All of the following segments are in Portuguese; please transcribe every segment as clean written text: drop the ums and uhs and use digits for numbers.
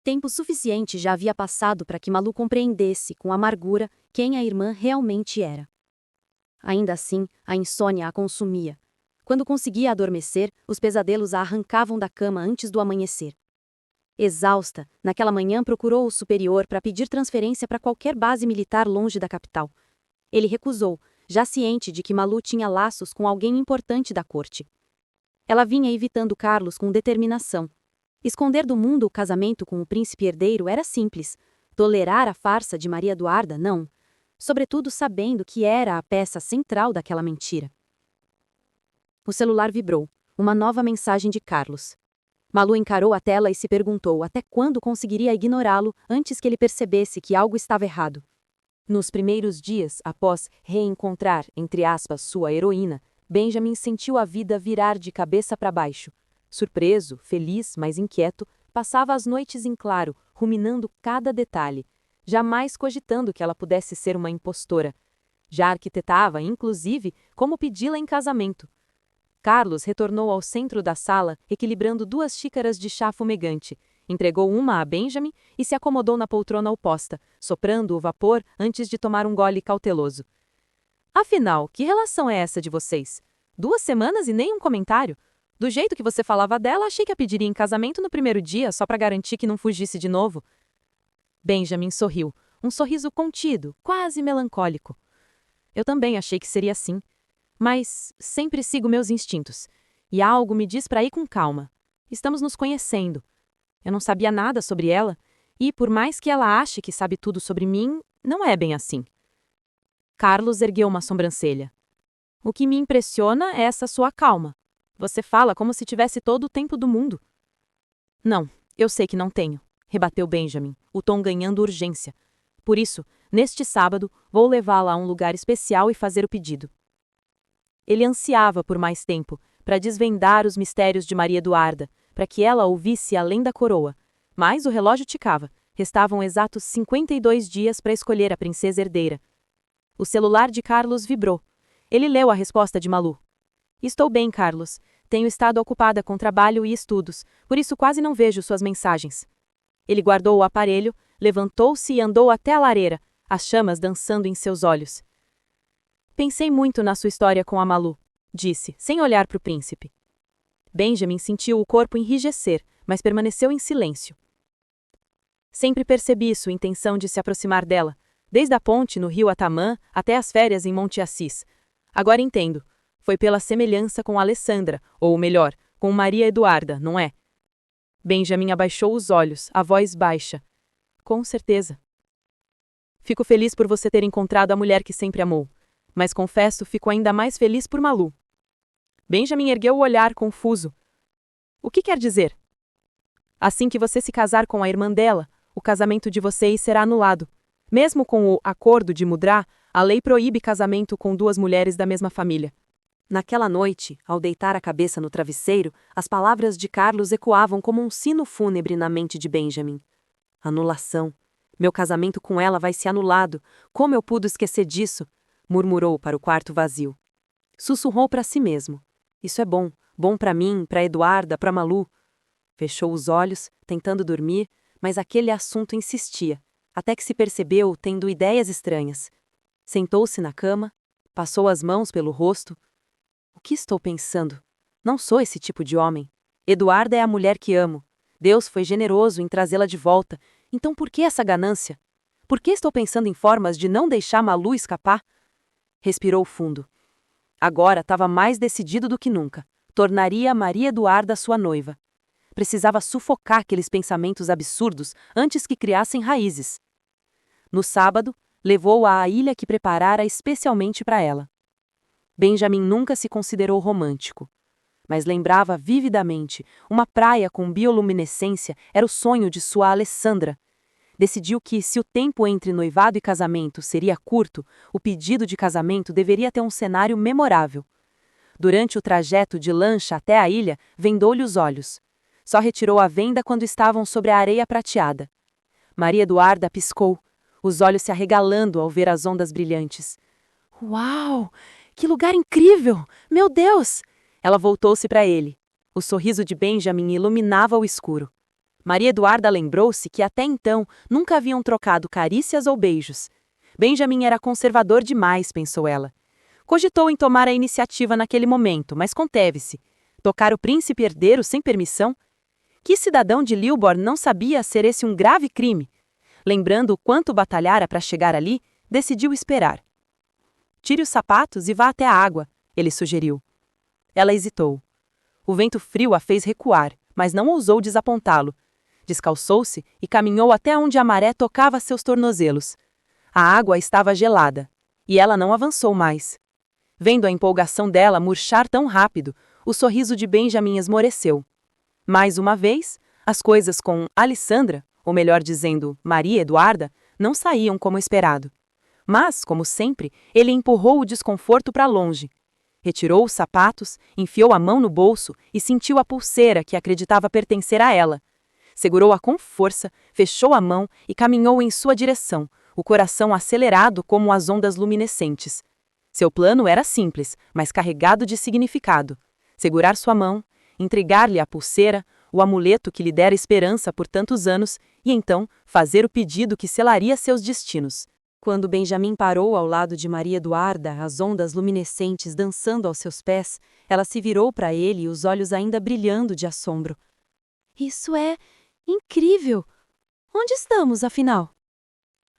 Tempo suficiente já havia passado para que Malu compreendesse com amargura quem a irmã realmente era. Ainda assim, a insônia a consumia. Quando conseguia adormecer, os pesadelos a arrancavam da cama antes do amanhecer. Exausta, naquela manhã procurou o superior para pedir transferência para qualquer base militar longe da capital. Ele recusou, já ciente de que Malu tinha laços com alguém importante da corte. Ela vinha evitando Carlos com determinação. Esconder do mundo o casamento com o príncipe herdeiro era simples. Tolerar a farsa de Maria Eduarda, não. Sobretudo sabendo que era a peça central daquela mentira. O celular vibrou. Uma nova mensagem de Carlos. Malu encarou a tela e se perguntou até quando conseguiria ignorá-lo antes que ele percebesse que algo estava errado. Nos primeiros dias, após reencontrar, entre aspas, sua heroína, Benjamin sentiu a vida virar de cabeça para baixo. Surpreso, feliz, mas inquieto, passava as noites em claro, ruminando cada detalhe, jamais cogitando que ela pudesse ser uma impostora. Já arquitetava, inclusive, como pedi-la em casamento. Carlos retornou ao centro da sala, equilibrando 2 xícaras de chá fumegante. Entregou uma a Benjamin e se acomodou na poltrona oposta, soprando o vapor antes de tomar um gole cauteloso. Afinal, que relação é essa de vocês? 2 semanas e nem um comentário? Do jeito que você falava dela, achei que a pediria em casamento no primeiro dia, só para garantir que não fugisse de novo. Benjamin sorriu, um sorriso contido, quase melancólico. Eu também achei que seria assim. Mas sempre sigo meus instintos. E algo me diz para ir com calma. Estamos nos conhecendo. Eu não sabia nada sobre ela, e por mais que ela ache que sabe tudo sobre mim, não é bem assim. Carlos ergueu uma sobrancelha. O que me impressiona é essa sua calma. Você fala como se tivesse todo o tempo do mundo. Não, eu sei que não tenho, rebateu Benjamin, o tom ganhando urgência. Por isso, neste sábado, vou levá-la a um lugar especial e fazer o pedido. Ele ansiava por mais tempo, para desvendar os mistérios de Maria Eduarda, para que ela ouvisse além da coroa. Mas o relógio ticava. Restavam exatos 52 dias para escolher a princesa herdeira. O celular de Carlos vibrou. Ele leu a resposta de Malu. Estou bem, Carlos. Tenho estado ocupada com trabalho e estudos, por isso quase não vejo suas mensagens. Ele guardou o aparelho, levantou-se e andou até a lareira, as chamas dançando em seus olhos. Pensei muito na sua história com a Malu, disse, sem olhar para o príncipe. Benjamin sentiu o corpo enrijecer, mas permaneceu em silêncio. Sempre percebi sua intenção de se aproximar dela, desde a ponte no rio Atamã até as férias em Monte Assis. Agora entendo. Foi pela semelhança com Alessandra, ou melhor, com Maria Eduarda, não é? Benjamin abaixou os olhos, a voz baixa. Com certeza. Fico feliz por você ter encontrado a mulher que sempre amou. Mas confesso, fico ainda mais feliz por Malu. Benjamin ergueu o olhar confuso. O que quer dizer? Assim que você se casar com a irmã dela, o casamento de vocês será anulado. Mesmo com o acordo de Mudra, a lei proíbe casamento com 2 mulheres da mesma família. Naquela noite, ao deitar a cabeça no travesseiro, as palavras de Carlos ecoavam como um sino fúnebre na mente de Benjamin. Anulação. Meu casamento com ela vai ser anulado. Como eu pude esquecer disso? Murmurou para o quarto vazio. Sussurrou para si mesmo. Isso é bom. Bom para mim, para Eduarda, para Malu. Fechou os olhos, tentando dormir, mas aquele assunto insistia, até que se percebeu tendo ideias estranhas. Sentou-se na cama, passou as mãos pelo rosto. O que estou pensando? Não sou esse tipo de homem. Eduarda é a mulher que amo. Deus foi generoso em trazê-la de volta. Então por que essa ganância? Por que estou pensando em formas de não deixar Malu escapar? Respirou fundo. Agora estava mais decidido do que nunca. Tornaria Maria Eduarda sua noiva. Precisava sufocar aqueles pensamentos absurdos antes que criassem raízes. No sábado, levou-a à ilha que preparara especialmente para ela. Benjamin nunca se considerou romântico, mas lembrava vividamente uma praia com bioluminescência era o sonho de sua Alessandra. Decidiu que, se o tempo entre noivado e casamento seria curto, o pedido de casamento deveria ter um cenário memorável. Durante o trajeto de lancha até a ilha, vendou-lhe os olhos. Só retirou a venda quando estavam sobre a areia prateada. Maria Eduarda piscou, os olhos se arregalando ao ver as ondas brilhantes. Uau! Que lugar incrível! Meu Deus! Ela voltou-se para ele. O sorriso de Benjamin iluminava o escuro. Maria Eduarda lembrou-se que até então nunca haviam trocado carícias ou beijos. Benjamin era conservador demais, pensou ela. Cogitou em tomar a iniciativa naquele momento, mas conteve-se. Tocar o príncipe herdeiro sem permissão? Que cidadão de Lilborn não sabia ser esse um grave crime? Lembrando o quanto batalhara para chegar ali, decidiu esperar. Tire os sapatos e vá até a água, ele sugeriu. Ela hesitou. O vento frio a fez recuar, mas não ousou desapontá-lo. Descalçou-se e caminhou até onde a maré tocava seus tornozelos. A água estava gelada, e ela não avançou mais. Vendo a empolgação dela murchar tão rápido, o sorriso de Benjamin esmoreceu. Mais uma vez, as coisas com Alessandra, ou melhor dizendo, Maria Eduarda, não saíam como esperado. Mas, como sempre, ele empurrou o desconforto para longe. Retirou os sapatos, enfiou a mão no bolso e sentiu a pulseira que acreditava pertencer a ela. Segurou-a com força, fechou a mão e caminhou em sua direção, o coração acelerado como as ondas luminescentes. Seu plano era simples, mas carregado de significado. Segurar sua mão, entregar-lhe a pulseira, o amuleto que lhe dera esperança por tantos anos, e então fazer o pedido que selaria seus destinos. Quando Benjamin parou ao lado de Maria Eduarda, as ondas luminescentes dançando aos seus pés, ela se virou para ele, os olhos ainda brilhando de assombro. Isso é incrível! Onde estamos, afinal?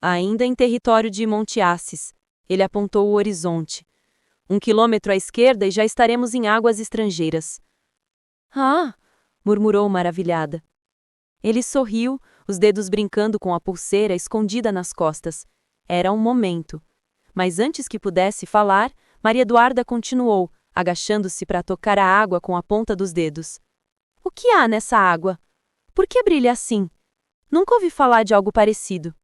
Ainda em território de Monte Assis. Ele apontou o horizonte. 1 quilômetro à esquerda e já estaremos em águas estrangeiras. Ah! Murmurou maravilhada. Ele sorriu, os dedos brincando com a pulseira escondida nas costas. Era um momento. Mas antes que pudesse falar, Maria Eduarda continuou, agachando-se para tocar a água com a ponta dos dedos. O que há nessa água? Por que brilha assim? Nunca ouvi falar de algo parecido.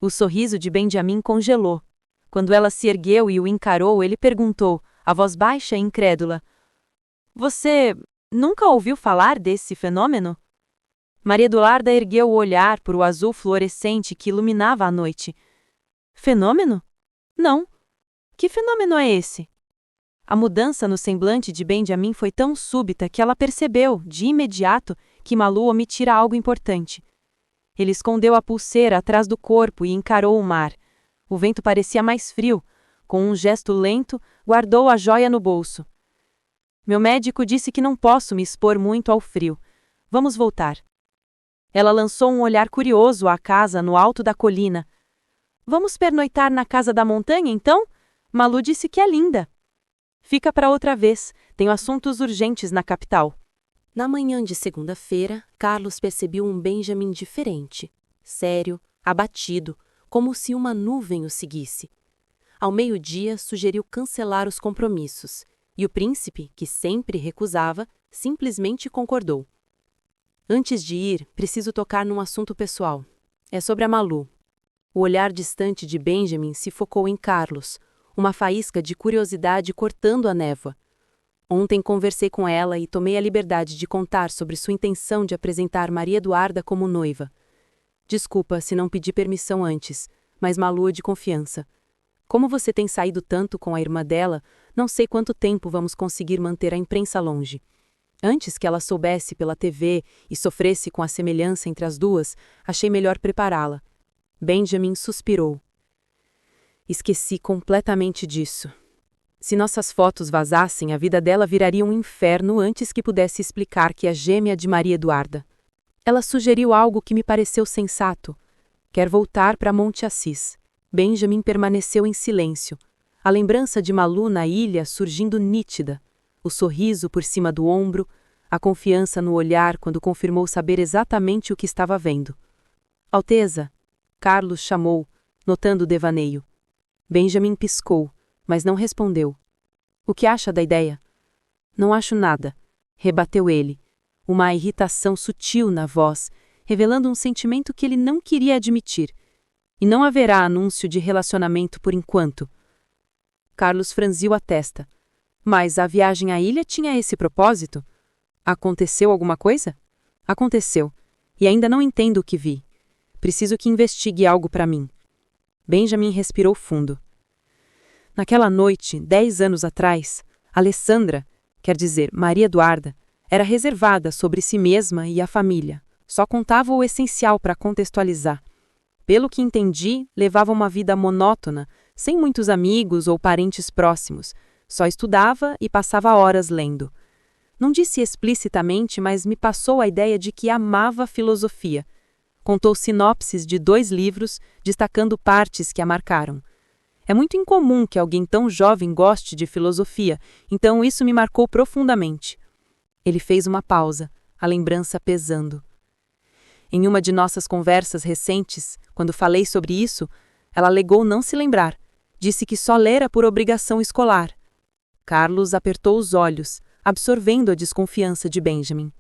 O sorriso de Benjamin congelou. Quando ela se ergueu e o encarou, ele perguntou, a voz baixa e incrédula. Você nunca ouviu falar desse fenômeno? Maria Eduarda ergueu o olhar para o azul fluorescente que iluminava a noite. Fenômeno? Não. Que fenômeno é esse? A mudança no semblante de Benjamin foi tão súbita que ela percebeu, de imediato, que Malu omitira algo importante. Ele escondeu a pulseira atrás do corpo e encarou o mar. O vento parecia mais frio. Com um gesto lento, guardou a joia no bolso. Meu médico disse que não posso me expor muito ao frio. Vamos voltar. Ela lançou um olhar curioso à casa no alto da colina. Vamos pernoitar na casa da montanha, então? Malu disse que é linda. Fica para outra vez. Tenho assuntos urgentes na capital. Na manhã de segunda-feira, Carlos percebeu um Benjamin diferente. Sério, abatido, como se uma nuvem o seguisse. Ao meio-dia, sugeriu cancelar os compromissos, e o príncipe, que sempre recusava, simplesmente concordou. Antes de ir, preciso tocar num assunto pessoal. É sobre a Malu. O olhar distante de Benjamin se focou em Carlos, uma faísca de curiosidade cortando a névoa. Ontem conversei com ela e tomei a liberdade de contar sobre sua intenção de apresentar Maria Eduarda como noiva. Desculpa se não pedi permissão antes, mas Malu é de confiança. Como você tem saído tanto com a irmã dela, não sei quanto tempo vamos conseguir manter a imprensa longe. Antes que ela soubesse pela TV e sofresse com a semelhança entre as duas, achei melhor prepará-la. Benjamin suspirou. Esqueci completamente disso. Se nossas fotos vazassem, a vida dela viraria um inferno antes que pudesse explicar que é gêmea de Maria Eduarda. Ela sugeriu algo que me pareceu sensato. Quer voltar para Monte Assis. Benjamin permaneceu em silêncio. A lembrança de Malu na ilha surgindo nítida. O sorriso por cima do ombro, a confiança no olhar quando confirmou saber exatamente o que estava vendo. Alteza, Carlos chamou, notando o devaneio. Benjamin piscou, mas não respondeu. O que acha da ideia? Não acho nada, rebateu ele. Uma irritação sutil na voz, revelando um sentimento que ele não queria admitir. E não haverá anúncio de relacionamento por enquanto. Carlos franziu a testa. Mas a viagem à ilha tinha esse propósito? Aconteceu alguma coisa? Aconteceu. E ainda não entendo o que vi. Preciso que investigue algo para mim. Benjamin respirou fundo. Naquela noite, 10 anos atrás, Alessandra, quer dizer, Maria Eduarda, era reservada sobre si mesma e a família, Só contava o essencial para contextualizar. Pelo que entendi, levava uma vida monótona, sem muitos amigos ou parentes próximos. Só estudava e passava horas lendo. Não disse explicitamente, mas me passou a ideia de que amava filosofia. Contou sinopses de 2 livros, destacando partes que a marcaram. É muito incomum que alguém tão jovem goste de filosofia, então isso me marcou profundamente. Ele fez uma pausa, a lembrança pesando. Em uma de nossas conversas recentes, quando falei sobre isso, ela alegou não se lembrar. Disse que só lera por obrigação escolar. Carlos apertou os olhos, absorvendo a desconfiança de Benjamin.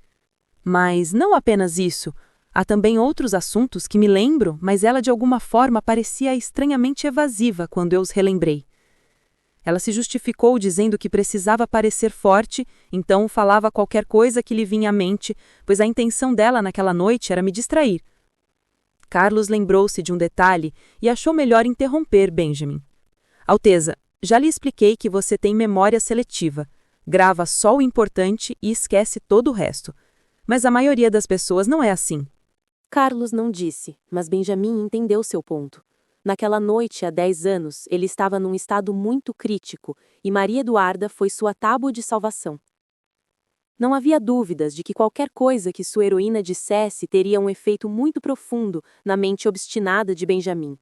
Mas não apenas isso. Há também outros assuntos que me lembro, mas ela de alguma forma parecia estranhamente evasiva quando eu os relembrei. Ela se justificou dizendo que precisava parecer forte, então falava qualquer coisa que lhe vinha à mente, pois a intenção dela naquela noite era me distrair. Carlos lembrou-se de um detalhe e achou melhor interromper Benjamin. Alteza, já lhe expliquei que você tem memória seletiva. Grava só o importante e esquece todo o resto. Mas a maioria das pessoas não é assim. Carlos não disse, mas Benjamin entendeu seu ponto. Naquela noite, há 10 anos, ele estava num estado muito crítico e Maria Eduarda foi sua tábua de salvação. Não havia dúvidas de que qualquer coisa que sua heroína dissesse teria um efeito muito profundo na mente obstinada de Benjamin.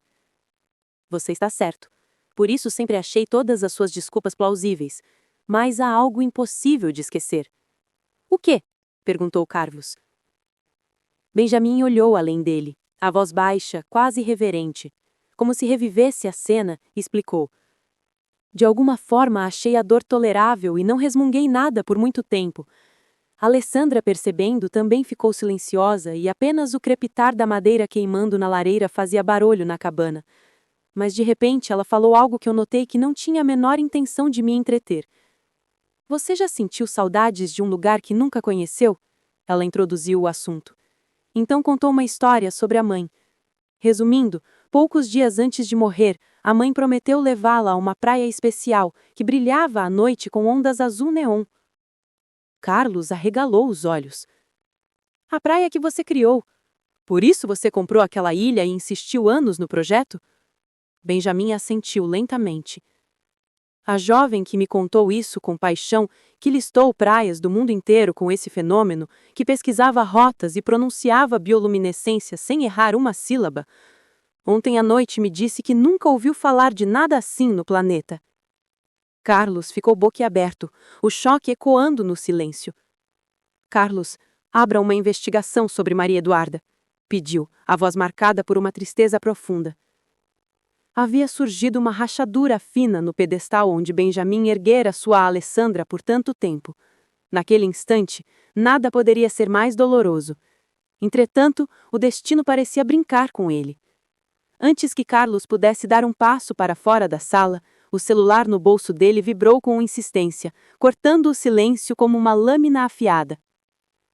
Você está certo. Por isso sempre achei todas as suas desculpas plausíveis. Mas há algo impossível de esquecer. O quê? Perguntou Carlos. Benjamin olhou além dele, a voz baixa, quase reverente. Como se revivesse a cena, explicou. De alguma forma achei a dor tolerável e não resmunguei nada por muito tempo. Alessandra, percebendo, também ficou silenciosa e apenas o crepitar da madeira queimando na lareira fazia barulho na cabana. Mas de repente ela falou algo que eu notei que não tinha a menor intenção de me entreter. Você já sentiu saudades de um lugar que nunca conheceu? Ela introduziu o assunto. Então contou uma história sobre a mãe. Resumindo, poucos dias antes de morrer, a mãe prometeu levá-la a uma praia especial, que brilhava à noite com ondas azul neon. Carlos arregalou os olhos. A praia que você criou. Por isso você comprou aquela ilha e insistiu anos no projeto? Benjamin assentiu lentamente. A jovem que me contou isso com paixão, que listou praias do mundo inteiro com esse fenômeno, que pesquisava rotas e pronunciava bioluminescência sem errar uma sílaba, ontem à noite me disse que nunca ouviu falar de nada assim no planeta. Carlos ficou boquiaberto, o choque ecoando no silêncio. Carlos, abra uma investigação sobre Maria Eduarda, pediu, a voz marcada por uma tristeza profunda. Havia surgido uma rachadura fina no pedestal onde Benjamin erguera sua Alessandra por tanto tempo. Naquele instante, nada poderia ser mais doloroso. Entretanto, o destino parecia brincar com ele. Antes que Carlos pudesse dar um passo para fora da sala, o celular no bolso dele vibrou com insistência, cortando o silêncio como uma lâmina afiada.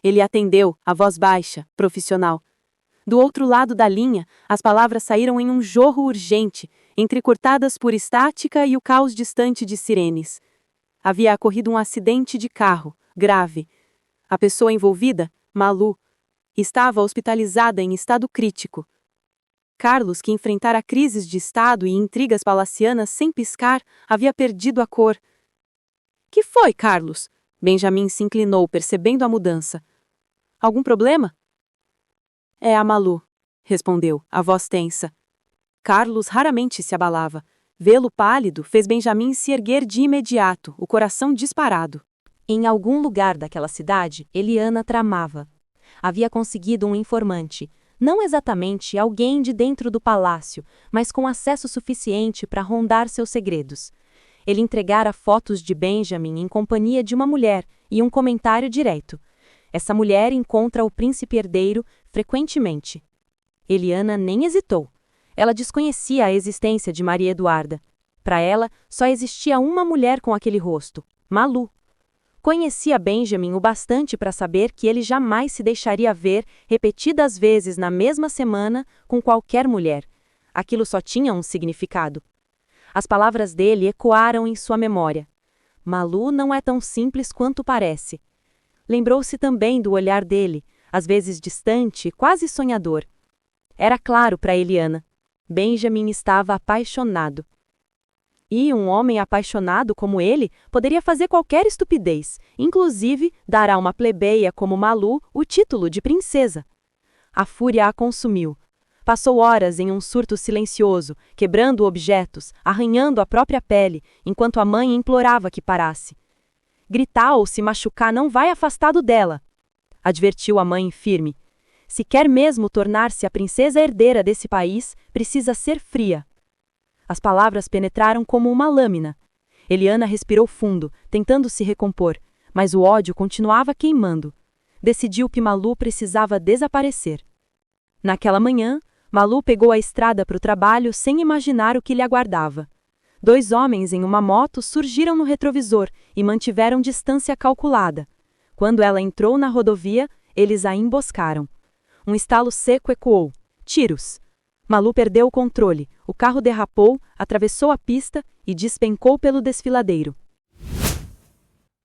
Ele atendeu, a voz baixa, profissional. Do outro lado da linha, as palavras saíram em um jorro urgente, entrecortadas por estática e o caos distante de sirenes. Havia ocorrido um acidente de carro, grave. A pessoa envolvida, Malu, estava hospitalizada em estado crítico. Carlos, que enfrentara crises de estado e intrigas palacianas sem piscar, havia perdido a cor. Que foi, Carlos? Benjamin se inclinou, percebendo a mudança. Algum problema? É a Malu, respondeu, a voz tensa. Carlos raramente se abalava. Vê-lo pálido fez Benjamin se erguer de imediato, o coração disparado. Em algum lugar daquela cidade, Eliana tramava. Havia conseguido um informante, não exatamente alguém de dentro do palácio, mas com acesso suficiente para rondar seus segredos. Ele entregara fotos de Benjamin em companhia de uma mulher e um comentário direto. Essa mulher encontra o príncipe herdeiro frequentemente. Eliana nem hesitou. Ela desconhecia a existência de Maria Eduarda. Para ela, só existia uma mulher com aquele rosto, Malu. Conhecia Benjamin o bastante para saber que ele jamais se deixaria ver repetidas vezes na mesma semana com qualquer mulher. Aquilo só tinha um significado. As palavras dele ecoaram em sua memória. Malu não é tão simples quanto parece. Lembrou-se também do olhar dele, às vezes distante, quase sonhador. Era claro para Eliana. Benjamin estava apaixonado. E um homem apaixonado como ele poderia fazer qualquer estupidez, inclusive dar a uma plebeia como Malu o título de princesa. A fúria a consumiu. Passou horas em um surto silencioso, quebrando objetos, arranhando a própria pele, enquanto a mãe implorava que parasse. Gritar ou se machucar não vai afastado dela, advertiu a mãe firme. Se quer mesmo tornar-se a princesa herdeira desse país, precisa ser fria. As palavras penetraram como uma lâmina. Eliana respirou fundo, tentando se recompor, mas o ódio continuava queimando. Decidiu que Malu precisava desaparecer. Naquela manhã, Malu pegou a estrada para o trabalho sem imaginar o que lhe aguardava. 2 homens em uma moto surgiram no retrovisor e mantiveram distância calculada. Quando ela entrou na rodovia, eles a emboscaram. Um estalo seco ecoou. Tiros. Malu perdeu o controle, o carro derrapou, atravessou a pista e despencou pelo desfiladeiro.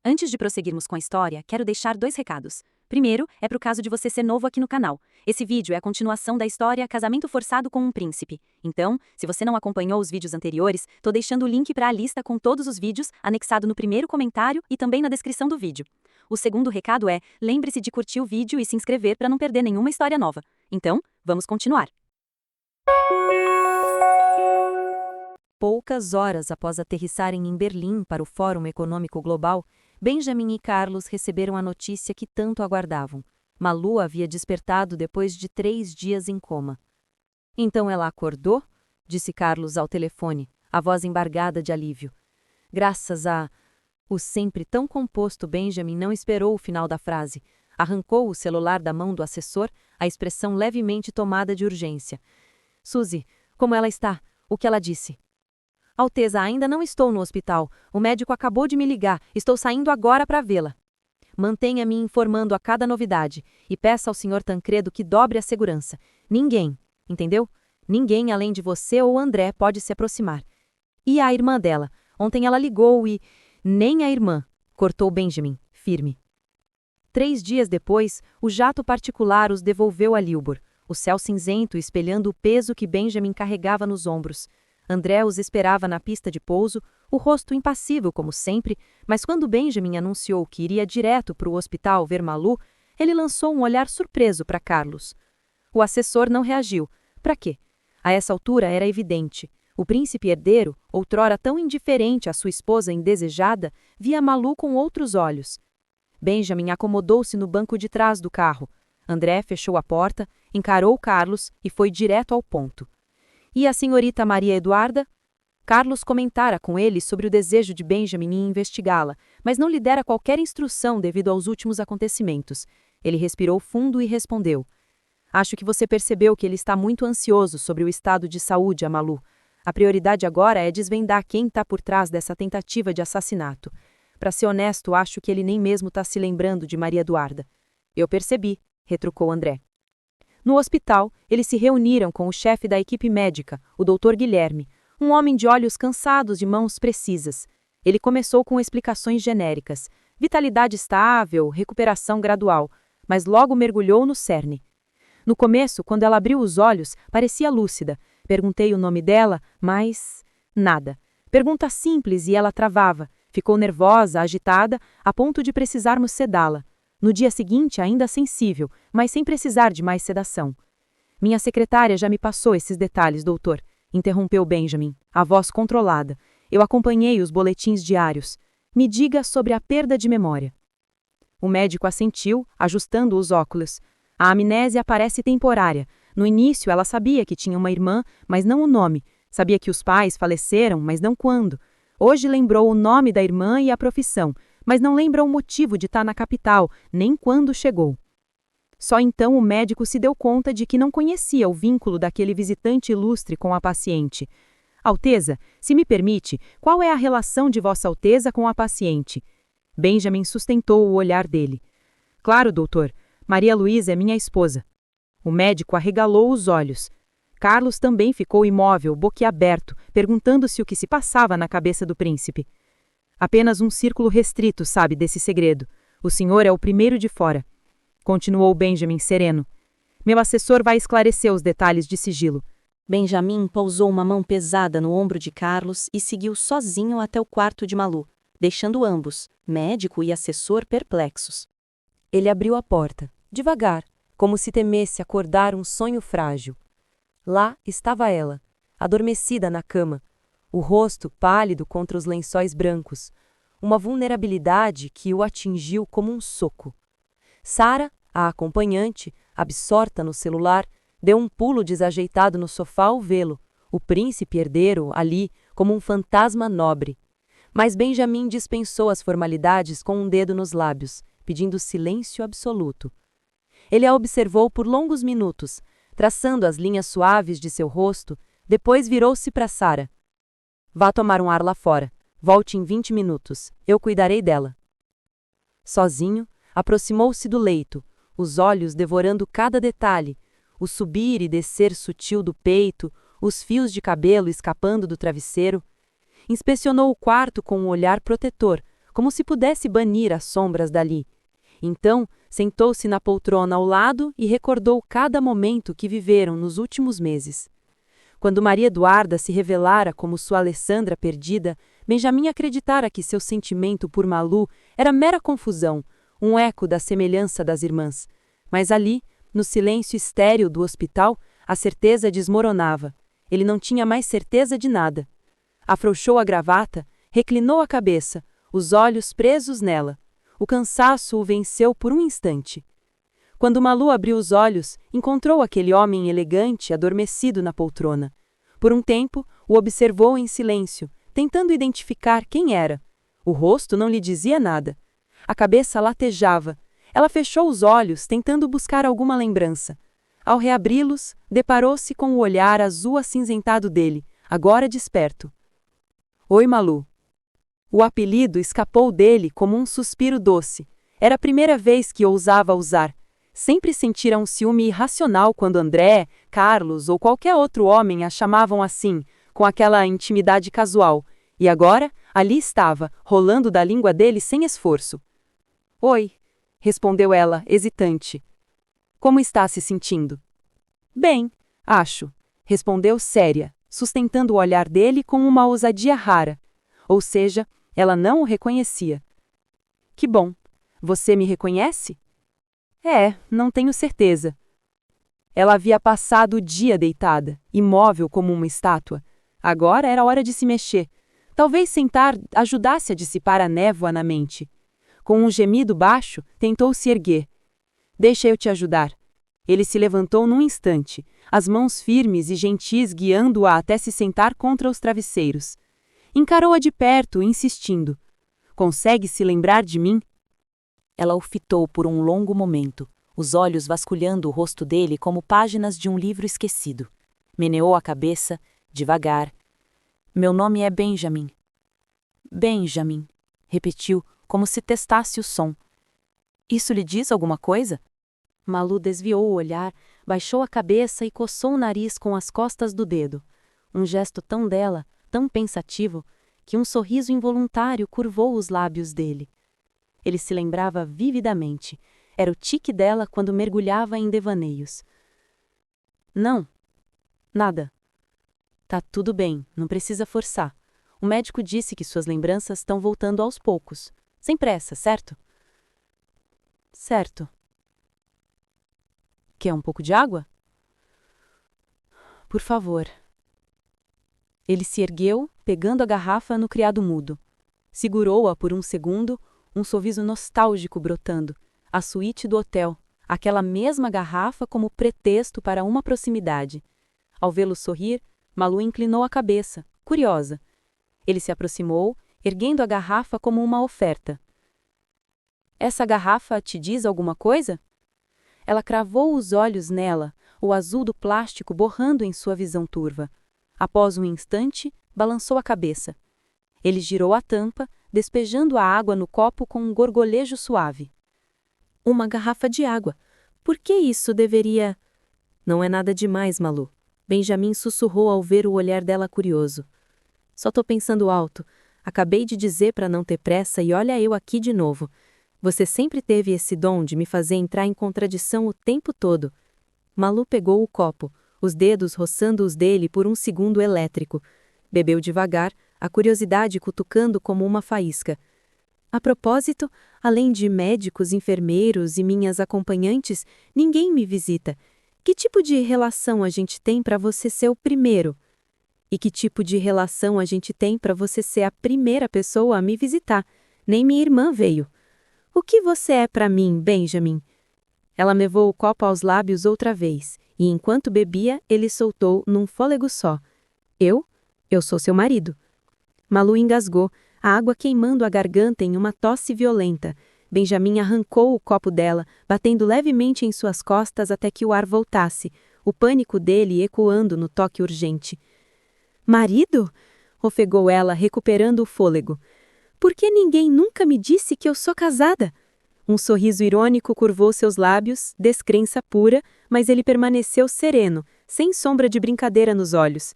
Antes de prosseguirmos com a história, quero deixar 2 recados. Primeiro, é para o caso de você ser novo aqui no canal. Esse vídeo é a continuação da história Casamento Forçado com um Príncipe. Então, se você não acompanhou os vídeos anteriores, tô deixando o link para a lista com todos os vídeos, anexado no primeiro comentário e também na descrição do vídeo. O segundo recado é, lembre-se de curtir o vídeo e se inscrever para não perder nenhuma história nova. Então, vamos continuar. Poucas horas após aterrissarem em Berlim para o Fórum Econômico Global, Benjamin e Carlos receberam a notícia que tanto aguardavam. Malu havia despertado depois de 3 dias em coma. Então ela acordou? Disse Carlos ao telefone, a voz embargada de alívio. Graças a... O sempre tão composto Benjamin não esperou o final da frase. Arrancou o celular da mão do assessor, a expressão levemente tomada de urgência. Suzy, como ela está? O que ela disse? Alteza, ainda não estou no hospital. O médico acabou de me ligar. Estou saindo agora para vê-la. Mantenha-me informando a cada novidade e peça ao Sr. Tancredo que dobre a segurança. Ninguém, entendeu? Ninguém além de você ou André pode se aproximar. E a irmã dela? Ontem ela ligou e... Nem a irmã, cortou Benjamin, firme. 3 dias depois, o jato particular os devolveu a Lilbor, o céu cinzento espelhando o peso que Benjamin carregava nos ombros. André os esperava na pista de pouso, o rosto impassível como sempre, mas quando Benjamin anunciou que iria direto para o hospital ver Malu, ele lançou um olhar surpreso para Carlos. O assessor não reagiu. Para quê? A essa altura era evidente. O príncipe herdeiro, outrora tão indiferente à sua esposa indesejada, via Malu com outros olhos. Benjamin acomodou-se no banco de trás do carro. André fechou a porta, encarou Carlos e foi direto ao ponto. E a senhorita Maria Eduarda? Carlos comentara com ele sobre o desejo de Benjamin em investigá-la, mas não lhe dera qualquer instrução devido aos últimos acontecimentos. Ele respirou fundo e respondeu. Acho que você percebeu que ele está muito ansioso sobre o estado de saúde a Malu. A prioridade agora é desvendar quem está por trás dessa tentativa de assassinato. Para ser honesto, acho que ele nem mesmo está se lembrando de Maria Eduarda. Eu percebi, retrucou André. No hospital, eles se reuniram com o chefe da equipe médica, o Dr. Guilherme, um homem de olhos cansados e mãos precisas. Ele começou com explicações genéricas, vitalidade estável, recuperação gradual, mas logo mergulhou no cerne. No começo, quando ela abriu os olhos, parecia lúcida. Perguntei o nome dela, mas... nada. Pergunta simples e ela travava. Ficou nervosa, agitada, a ponto de precisarmos sedá-la. No dia seguinte, ainda sensível, mas sem precisar de mais sedação. Minha secretária já me passou esses detalhes, doutor, interrompeu Benjamin, a voz controlada. Eu acompanhei os boletins diários. Me diga sobre a perda de memória. O médico assentiu, ajustando os óculos. A amnésia parece temporária. No início, ela sabia que tinha uma irmã, mas não o nome. Sabia que os pais faleceram, mas não quando. Hoje lembrou o nome da irmã e a profissão, mas não lembra o motivo de estar na capital, nem quando chegou. Só então o médico se deu conta de que não conhecia o vínculo daquele visitante ilustre com a paciente. Alteza, se me permite, qual é a relação de Vossa Alteza com a paciente? Benjamin sustentou o olhar dele. Claro, doutor. Maria Luísa é minha esposa. O médico arregalou os olhos. Carlos também ficou imóvel, boquiaberto, perguntando-se o que se passava na cabeça do príncipe. Apenas um círculo restrito sabe desse segredo. O senhor é o primeiro de fora. continuou Benjamin sereno. Meu assessor vai esclarecer os detalhes de sigilo. Benjamin pousou uma mão pesada no ombro de Carlos e seguiu sozinho até o quarto de Malu, deixando ambos, médico e assessor, perplexos. Ele abriu a porta, devagar, como se temesse acordar um sonho frágil. Lá estava ela, adormecida na cama, o rosto pálido contra os lençóis brancos, uma vulnerabilidade que o atingiu como um soco. Sara, a acompanhante, absorta no celular, deu um pulo desajeitado no sofá ao vê-lo, o príncipe herdeiro ali como um fantasma nobre. Mas Benjamin dispensou as formalidades com um dedo nos lábios, pedindo silêncio absoluto. Ele a observou por longos minutos, traçando as linhas suaves de seu rosto, depois virou-se para Sara. Vá tomar um ar lá fora. Volte em 20 minutos. Eu cuidarei dela. Sozinho, aproximou-se do leito, os olhos devorando cada detalhe, o subir e descer sutil do peito, os fios de cabelo escapando do travesseiro. Inspecionou o quarto com um olhar protetor, como se pudesse banir as sombras dali. Então, sentou-se na poltrona ao lado e recordou cada momento que viveram nos últimos meses. Quando Maria Eduarda se revelara como sua Alessandra perdida, Benjamin acreditara que seu sentimento por Malu era mera confusão, um eco da semelhança das irmãs. Mas ali, no silêncio estéril do hospital, a certeza desmoronava. Ele não tinha mais certeza de nada. Afrouxou a gravata, reclinou a cabeça, os olhos presos nela. O cansaço o venceu por um instante. Quando Malu abriu os olhos, encontrou aquele homem elegante adormecido na poltrona. Por um tempo, o observou em silêncio, tentando identificar quem era. O rosto não lhe dizia nada. A cabeça latejava. Ela fechou os olhos, tentando buscar alguma lembrança. Ao reabri-los, deparou-se com o olhar azul acinzentado dele, agora desperto. Oi, Malu. O apelido escapou dele como um suspiro doce. Era a primeira vez que ousava usar. Sempre sentira um ciúme irracional quando André, Carlos ou qualquer outro homem a chamavam assim, com aquela intimidade casual. E agora, ali estava, rolando da língua dele sem esforço. Oi, respondeu ela, hesitante. Como está se sentindo? Bem, acho, respondeu séria, sustentando o olhar dele com uma ousadia rara. Ou seja, ela não o reconhecia. Que bom. Você me reconhece? Não tenho certeza. Ela havia passado o dia deitada, imóvel como uma estátua. Agora era hora de se mexer. Talvez sentar ajudasse a dissipar a névoa na mente. Com um gemido baixo, tentou se erguer. Deixa eu te ajudar. Ele se levantou num instante, as mãos firmes e gentis guiando-a até se sentar contra os travesseiros. Encarou-a de perto, insistindo. Consegue se lembrar de mim? Ela o fitou por um longo momento, os olhos vasculhando o rosto dele como páginas de um livro esquecido. Meneou a cabeça, devagar. Meu nome é Benjamin. Benjamin, repetiu, como se testasse o som. Isso lhe diz alguma coisa? Malu desviou o olhar, baixou a cabeça e coçou o nariz com as costas do dedo. Um gesto tão dela, tão pensativo, que um sorriso involuntário curvou os lábios dele. Ele se lembrava vividamente. Era o tique dela quando mergulhava em devaneios. Não. Nada. Tá tudo bem, não precisa forçar. O médico disse que suas lembranças estão voltando aos poucos. Sem pressa, certo? Certo. Quer um pouco de água? Por favor. Ele se ergueu, pegando a garrafa no criado mudo. Segurou-a por um segundo, um sorriso nostálgico brotando. A suíte do hotel, aquela mesma garrafa como pretexto para uma proximidade. Ao vê-lo sorrir, Malu inclinou a cabeça, curiosa. Ele se aproximou, erguendo a garrafa como uma oferta. Essa garrafa te diz alguma coisa? Ela cravou os olhos nela, o azul do plástico borrando em sua visão turva. Após um instante, balançou a cabeça. Ele girou a tampa, despejando a água no copo com um gorgolejo suave. Uma garrafa de água. Por que isso deveria... Não é nada demais, Malu. Benjamin sussurrou ao ver o olhar dela curioso. Só tô pensando alto. Acabei de dizer para não ter pressa e olha eu aqui de novo. Você sempre teve esse dom de me fazer entrar em contradição o tempo todo. Malu pegou o copo, os dedos roçando os dele por um segundo elétrico. Bebeu devagar, a curiosidade cutucando como uma faísca. A propósito, além de médicos, enfermeiros e minhas acompanhantes, ninguém me visita. Que tipo de relação a gente tem para você ser o primeiro? E que tipo de relação a gente tem para você ser a primeira pessoa a me visitar? Nem minha irmã veio. O que você é para mim, Benjamin? Ela levou o copo aos lábios outra vez, e enquanto bebia, ele soltou num fôlego só. Eu sou seu marido. Malu engasgou, a água queimando a garganta em uma tosse violenta. Benjamin arrancou o copo dela, batendo levemente em suas costas até que o ar voltasse, o pânico dele ecoando no toque urgente. Marido? Ofegou ela, recuperando o fôlego. Por que ninguém nunca me disse que eu sou casada? Um sorriso irônico curvou seus lábios, descrença pura, mas ele permaneceu sereno, sem sombra de brincadeira nos olhos.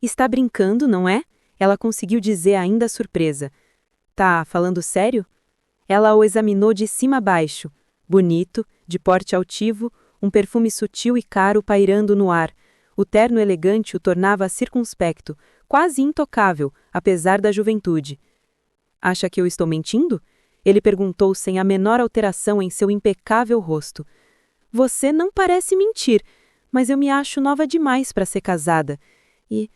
Está brincando, não é? Ela conseguiu dizer ainda surpresa. Tá falando sério? Ela o examinou de cima a baixo. Bonito, de porte altivo, um perfume sutil e caro pairando no ar. O terno elegante o tornava circunspecto, quase intocável, apesar da juventude. Acha que eu estou mentindo? Ele perguntou sem a menor alteração em seu impecável rosto. Você não parece mentir, mas eu me acho nova demais para ser casada. E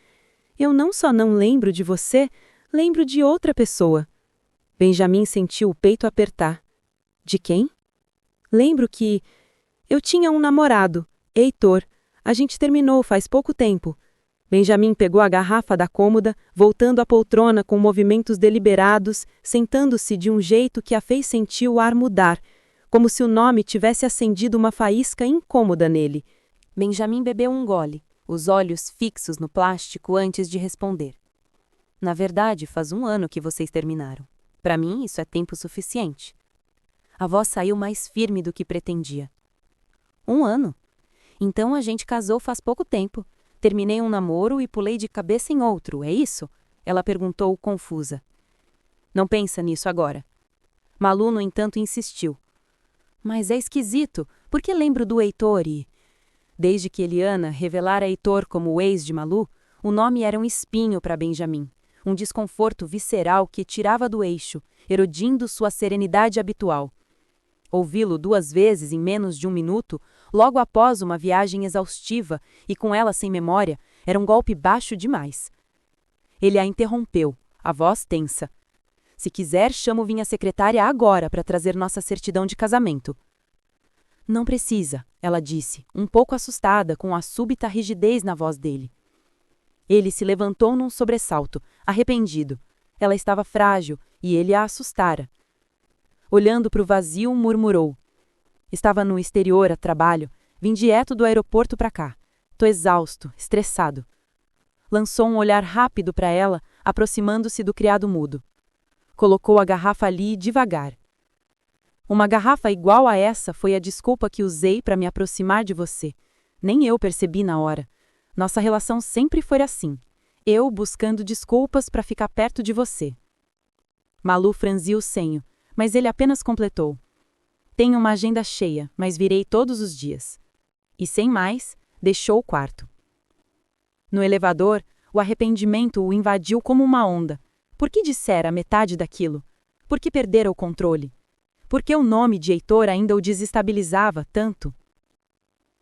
eu não só não lembro de você, lembro de outra pessoa. Benjamin sentiu o peito apertar. De quem? Lembro que eu tinha um namorado, Heitor. A gente terminou faz pouco tempo. Benjamin pegou a garrafa da cômoda, voltando à poltrona com movimentos deliberados, sentando-se de um jeito que a fez sentir o ar mudar, como se o nome tivesse acendido uma faísca incômoda nele. Benjamin bebeu um gole, os olhos fixos no plástico antes de responder. Na verdade, faz 1 ano que vocês terminaram. Para mim, isso é tempo suficiente. A voz saiu mais firme do que pretendia. 1 ano? Então a gente casou faz pouco tempo. Terminei um namoro e pulei de cabeça em outro, é isso? Ela perguntou, confusa. Não pensa nisso agora. Malu, no entanto, insistiu. Mas é esquisito, porque lembro do Heitor e... Desde que Eliana revelara Heitor como o ex de Malu, o nome era um espinho para Benjamin, um desconforto visceral que tirava do eixo, erodindo sua serenidade habitual. Ouvi-lo 2 vezes em menos de 1 minuto, logo após uma viagem exaustiva e com ela sem memória, era um golpe baixo demais. Ele a interrompeu, a voz tensa. Se quiser, chamo minha secretária agora para trazer nossa certidão de casamento. Não precisa, ela disse, um pouco assustada com a súbita rigidez na voz dele. Ele se levantou num sobressalto, arrependido. Ela estava frágil e ele a assustara. Olhando para o vazio, murmurou. Estava no exterior a trabalho, vim direto do aeroporto para cá. Tô exausto, estressado. Lançou um olhar rápido para ela, aproximando-se do criado mudo. Colocou a garrafa ali devagar. Uma garrafa igual a essa foi a desculpa que usei para me aproximar de você. Nem eu percebi na hora. Nossa relação sempre foi assim. Eu buscando desculpas para ficar perto de você. Malu franziu o senho, mas ele apenas completou. Tenho uma agenda cheia, mas virei todos os dias. E sem mais, deixou o quarto. No elevador, o arrependimento o invadiu como uma onda. Por que dissera metade daquilo? Por que perdera o controle? Por que o nome de Heitor ainda o desestabilizava tanto?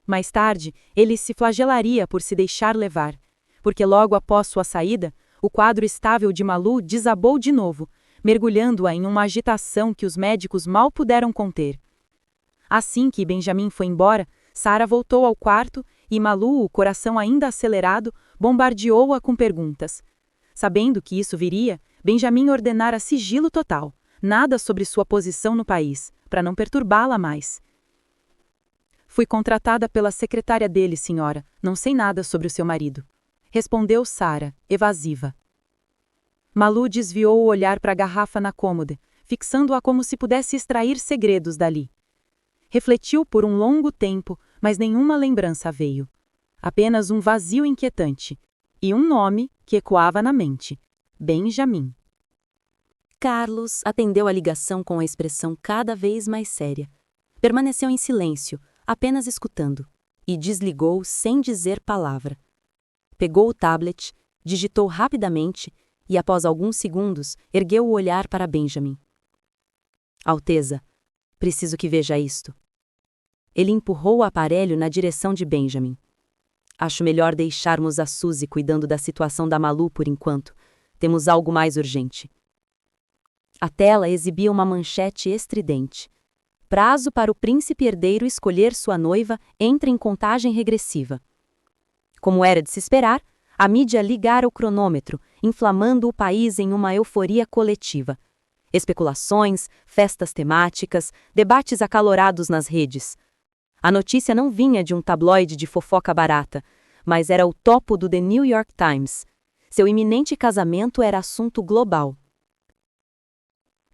Mais tarde, ele se flagelaria por se deixar levar, porque logo após sua saída, o quadro estável de Malu desabou de novo, mergulhando-a em uma agitação que os médicos mal puderam conter. Assim que Benjamin foi embora, Sara voltou ao quarto e Malu, o coração ainda acelerado, bombardeou-a com perguntas. Sabendo que isso viria, Benjamin ordenara sigilo total, nada sobre sua posição no país, para não perturbá-la mais. Fui contratada pela secretária dele, senhora, não sei nada sobre o seu marido. Respondeu Sara, evasiva. Malu desviou o olhar para a garrafa na cômoda, fixando-a como se pudesse extrair segredos dali. Refletiu por um longo tempo, mas nenhuma lembrança veio. Apenas um vazio inquietante. E um nome que ecoava na mente. Benjamin. Carlos atendeu a ligação com a expressão cada vez mais séria. Permaneceu em silêncio, apenas escutando, e desligou sem dizer palavra. Pegou o tablet, digitou rapidamente e, após alguns segundos, ergueu o olhar para Benjamin. Alteza, preciso que veja isto. Ele empurrou o aparelho na direção de Benjamin. Acho melhor deixarmos a Suzy cuidando da situação da Malu por enquanto. Temos algo mais urgente. A tela exibia uma manchete estridente. Prazo para o príncipe herdeiro escolher sua noiva entra em contagem regressiva. Como era de se esperar, a mídia ligara o cronômetro, inflamando o país em uma euforia coletiva. Especulações, festas temáticas, debates acalorados nas redes. A notícia não vinha de um tabloide de fofoca barata, mas era o topo do The New York Times. Seu iminente casamento era assunto global.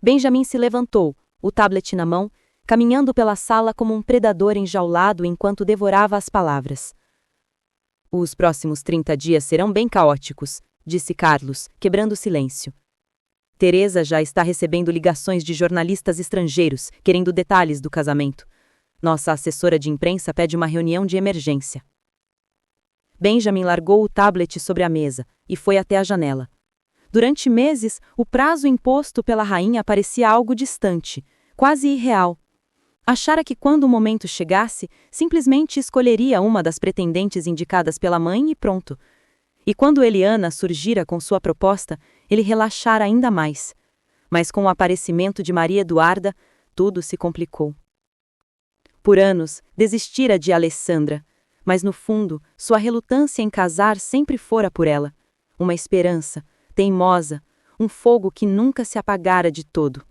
Benjamin se levantou, o tablet na mão, caminhando pela sala como um predador enjaulado enquanto devorava as palavras. Os próximos 30 dias serão bem caóticos, disse Carlos, quebrando o silêncio. Teresa já está recebendo ligações de jornalistas estrangeiros, querendo detalhes do casamento. Nossa assessora de imprensa pede uma reunião de emergência. Benjamin largou o tablet sobre a mesa e foi até a janela. Durante meses, o prazo imposto pela rainha parecia algo distante, quase irreal. Achara que quando o momento chegasse, simplesmente escolheria uma das pretendentes indicadas pela mãe e pronto. E quando Eliana surgira com sua proposta, ele relaxara ainda mais. Mas com o aparecimento de Maria Eduarda, tudo se complicou. Por anos, desistira de Alessandra, mas no fundo, sua relutância em casar sempre fora por ela. Uma esperança, teimosa, um fogo que nunca se apagara de todo.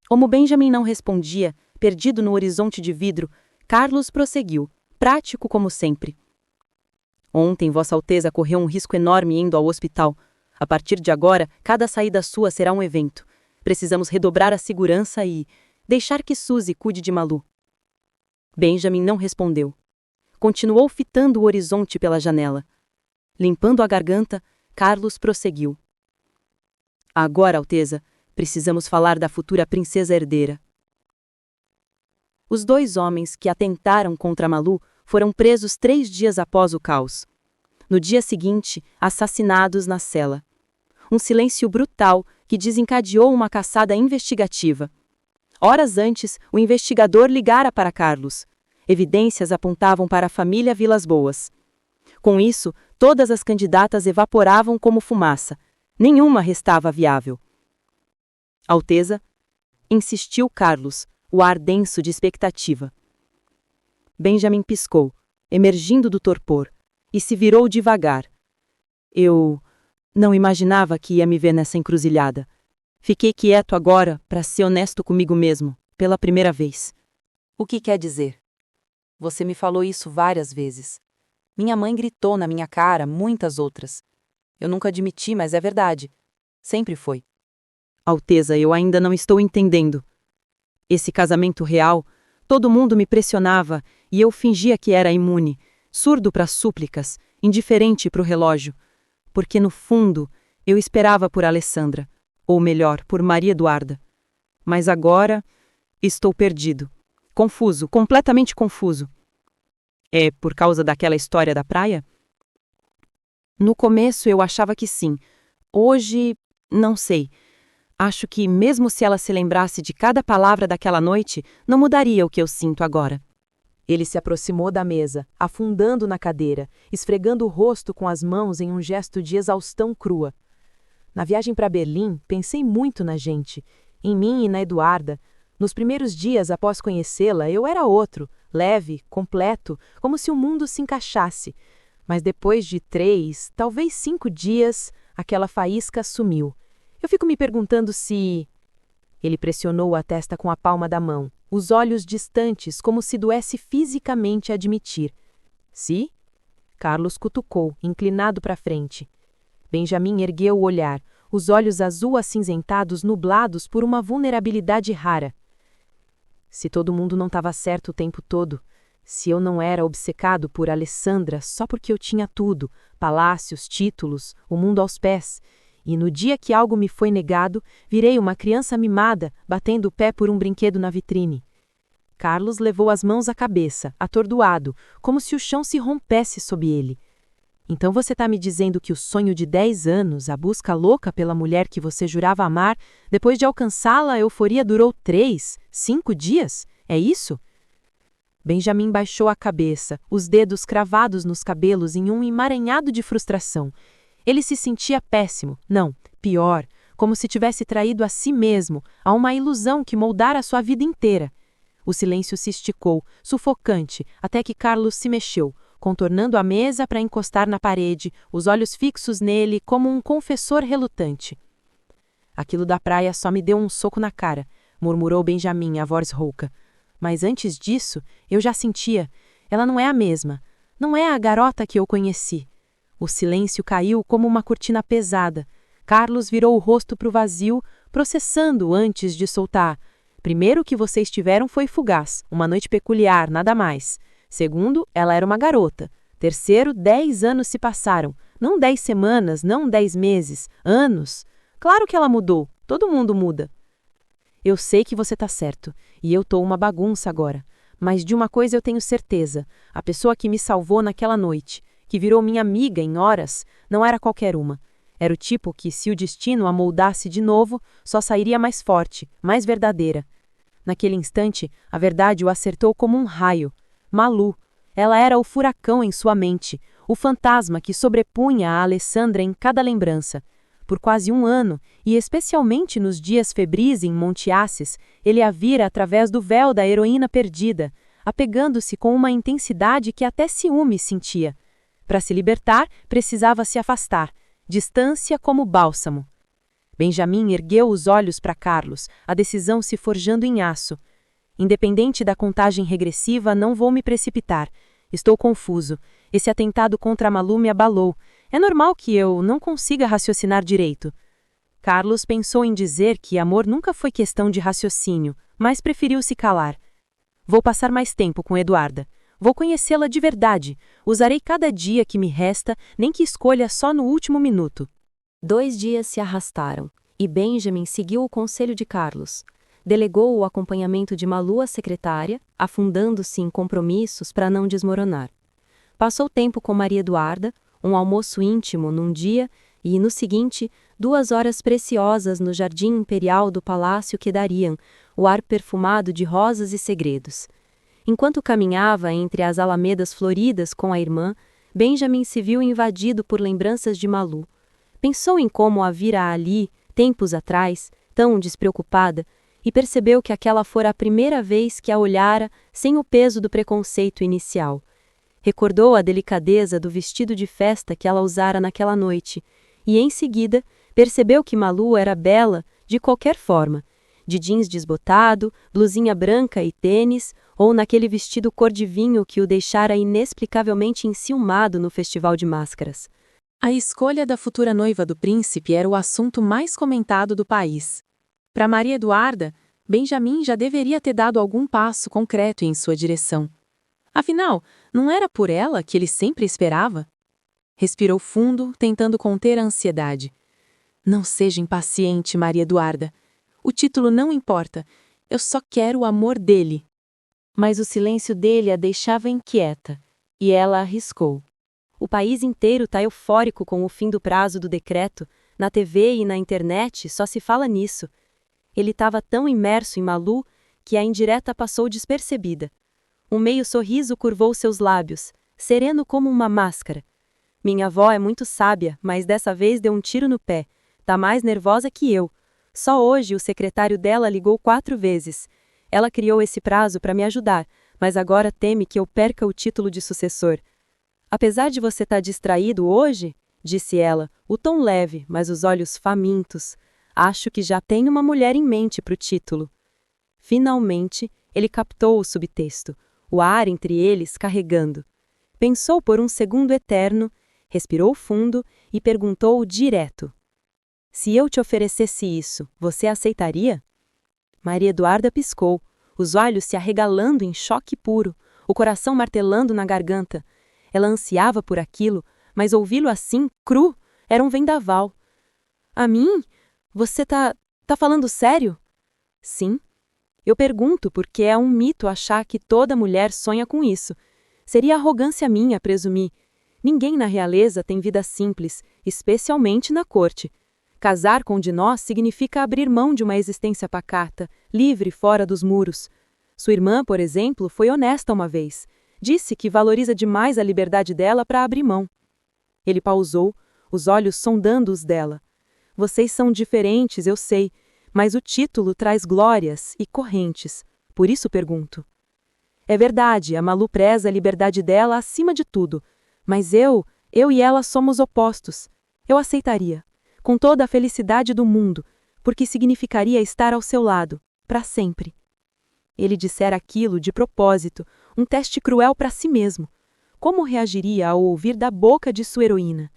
Como Benjamin não respondia, perdido no horizonte de vidro, Carlos prosseguiu, prático como sempre. Ontem, Vossa Alteza correu um risco enorme indo ao hospital. A partir de agora, cada saída sua será um evento. Precisamos redobrar a segurança e deixar que Suzy cuide de Malu. Benjamin não respondeu. Continuou fitando o horizonte pela janela. Limpando a garganta, Carlos prosseguiu. Agora, Alteza, precisamos falar da futura princesa herdeira. Os 2 homens que atentaram contra Malu foram presos 3 dias após o caos. No dia seguinte, assassinados na cela. Um silêncio brutal que desencadeou uma caçada investigativa. Horas antes, o investigador ligara para Carlos. Evidências apontavam para a família Vilas Boas. Com isso, todas as candidatas evaporavam como fumaça. Nenhuma restava viável. Alteza, insistiu Carlos, o ar denso de expectativa. Benjamin piscou, emergindo do torpor, e se virou devagar. Eu não imaginava que ia me ver nessa encruzilhada. Fiquei quieto agora, para ser honesto comigo mesmo, pela primeira vez. O que quer dizer? Você me falou isso várias vezes. Minha mãe gritou na minha cara, muitas outras. Eu nunca admiti, mas é verdade. Sempre foi. Alteza, eu ainda não estou entendendo. Esse casamento real, todo mundo me pressionava e eu fingia que era imune, surdo para súplicas, indiferente para o relógio. Porque, no fundo, eu esperava por Alessandra, ou melhor, por Maria Eduarda. Mas agora, estou perdido. Confuso, completamente confuso. É por causa daquela história da praia? No começo eu achava que sim. Hoje, não sei. Acho que, mesmo se ela se lembrasse de cada palavra daquela noite, não mudaria o que eu sinto agora. Ele se aproximou da mesa, afundando na cadeira, esfregando o rosto com as mãos em um gesto de exaustão crua. Na viagem para Berlim, pensei muito na gente, em mim e na Eduarda. Nos primeiros dias após conhecê-la, eu era outro, leve, completo, como se o mundo se encaixasse. Mas depois de 3, talvez 5 dias, aquela faísca sumiu. Eu fico me perguntando se... Ele pressionou a testa com a palma da mão, os olhos distantes, como se doesse fisicamente admitir. Se? Carlos cutucou, inclinado para frente. Benjamin ergueu o olhar, os olhos azul-acinzentados nublados por uma vulnerabilidade rara. Se todo mundo não estava certo o tempo todo, se eu não era obcecado por Alessandra só porque eu tinha tudo, palácios, títulos, o mundo aos pés, E no dia que algo me foi negado, virei uma criança mimada, batendo o pé por um brinquedo na vitrine. Carlos levou as mãos à cabeça, atordoado, como se o chão se rompesse sob ele. Então você está me dizendo que o sonho de 10 anos, a busca louca pela mulher que você jurava amar, depois de alcançá-la, a euforia durou 3, 5 dias? É isso? Benjamin baixou a cabeça, os dedos cravados nos cabelos em um emaranhado de frustração. Ele se sentia péssimo, não, pior, como se tivesse traído a si mesmo, a uma ilusão que moldara sua vida inteira. O silêncio se esticou, sufocante, até que Carlos se mexeu, contornando a mesa para encostar na parede, os olhos fixos nele como um confessor relutante. Aquilo da praia só me deu um soco na cara, murmurou Benjamin, a voz rouca. Mas antes disso, eu já sentia. Ela não é a mesma. Não é a garota que eu conheci. O silêncio caiu como uma cortina pesada. Carlos virou o rosto para o vazio, processando antes de soltar. Primeiro, o que vocês tiveram foi fugaz, uma noite peculiar, nada mais. Segundo, ela era uma garota. Terceiro, 10 anos se passaram. Não 10 semanas, não 10 meses, anos. Claro que ela mudou. Todo mundo muda. Eu sei que você está certo, e eu tô uma bagunça agora. Mas de uma coisa eu tenho certeza. A pessoa que me salvou naquela noite, que virou minha amiga em horas, não era qualquer uma. Era o tipo que, se o destino a moldasse de novo, só sairia mais forte, mais verdadeira. Naquele instante, a verdade o acertou como um raio. Malu. Ela era o furacão em sua mente, o fantasma que sobrepunha a Alessandra em cada lembrança. Por quase um ano, e especialmente nos dias febris em Monte Assis, ele a vira através do véu da heroína perdida, apegando-se com uma intensidade que até ciúme sentia. Para se libertar, precisava se afastar, distância como bálsamo. Benjamin ergueu os olhos para Carlos, a decisão se forjando em aço. Independente da contagem regressiva, não vou me precipitar. Estou confuso. Esse atentado contra a Malu me abalou. É normal que eu não consiga raciocinar direito. Carlos pensou em dizer que amor nunca foi questão de raciocínio, mas preferiu se calar. Vou passar mais tempo com Eduarda. Vou conhecê-la de verdade. Usarei cada dia que me resta, nem que escolha só no último minuto. 2 dias se arrastaram, e Benjamin seguiu o conselho de Carlos. Delegou o acompanhamento de Malu à secretária, afundando-se em compromissos para não desmoronar. Passou tempo com Maria Eduarda, um almoço íntimo num dia e, no seguinte, 2 horas preciosas no jardim imperial do palácio que dariam, o ar perfumado de rosas e segredos. Enquanto caminhava entre as alamedas floridas com a irmã, Benjamin se viu invadido por lembranças de Malu. Pensou em como a vira ali, tempos atrás, tão despreocupada, e percebeu que aquela fora a primeira vez que a olhara sem o peso do preconceito inicial. Recordou a delicadeza do vestido de festa que ela usara naquela noite, e em seguida percebeu que Malu era bela de qualquer forma, de jeans desbotado, blusinha branca e tênis, ou naquele vestido cor de vinho que o deixara inexplicavelmente enciumado no festival de máscaras. A escolha da futura noiva do príncipe era o assunto mais comentado do país. Para Maria Eduarda, Benjamin já deveria ter dado algum passo concreto em sua direção. Afinal, não era por ela que ele sempre esperava? Respirou fundo, tentando conter a ansiedade. Não seja impaciente, Maria Eduarda. O título não importa. Eu só quero o amor dele. Mas o silêncio dele a deixava inquieta, e ela arriscou. O país inteiro está eufórico com o fim do prazo do decreto. Na TV e na internet só se fala nisso. Ele estava tão imerso em Malu que a indireta passou despercebida. Um meio sorriso curvou seus lábios, sereno como uma máscara. Minha avó é muito sábia, mas dessa vez deu um tiro no pé. Tá mais nervosa que eu. Só hoje o secretário dela ligou 4 vezes. Ela criou esse prazo para me ajudar, mas agora teme que eu perca o título de sucessor. Apesar de você estar distraído hoje, disse ela, o tom leve, mas os olhos famintos. Acho que já tem uma mulher em mente para o título. Finalmente, ele captou o subtexto, o ar entre eles carregando. Pensou por um segundo eterno, respirou fundo e perguntou direto. Se eu te oferecesse isso, você aceitaria? Maria Eduarda piscou, os olhos se arregalando em choque puro, o coração martelando na garganta. Ela ansiava por aquilo, mas ouvi-lo assim, cru, era um vendaval. A mim? Você tá falando sério? Sim. Eu pergunto porque é um mito achar que toda mulher sonha com isso. Seria arrogância minha presumir. Ninguém na realeza tem vida simples, especialmente na corte. Casar com um de nós significa abrir mão de uma existência pacata, livre fora dos muros. Sua irmã, por exemplo, foi honesta uma vez. Disse que valoriza demais a liberdade dela para abrir mão. Ele pausou, os olhos sondando os dela. Vocês são diferentes, eu sei, mas o título traz glórias e correntes. Por isso pergunto. É verdade, a Malu preza a liberdade dela acima de tudo. Mas eu e ela somos opostos. Eu aceitaria, com toda a felicidade do mundo, porque significaria estar ao seu lado, para sempre. Ele dissera aquilo de propósito, um teste cruel para si mesmo. Como reagiria ao ouvir da boca de sua heroína?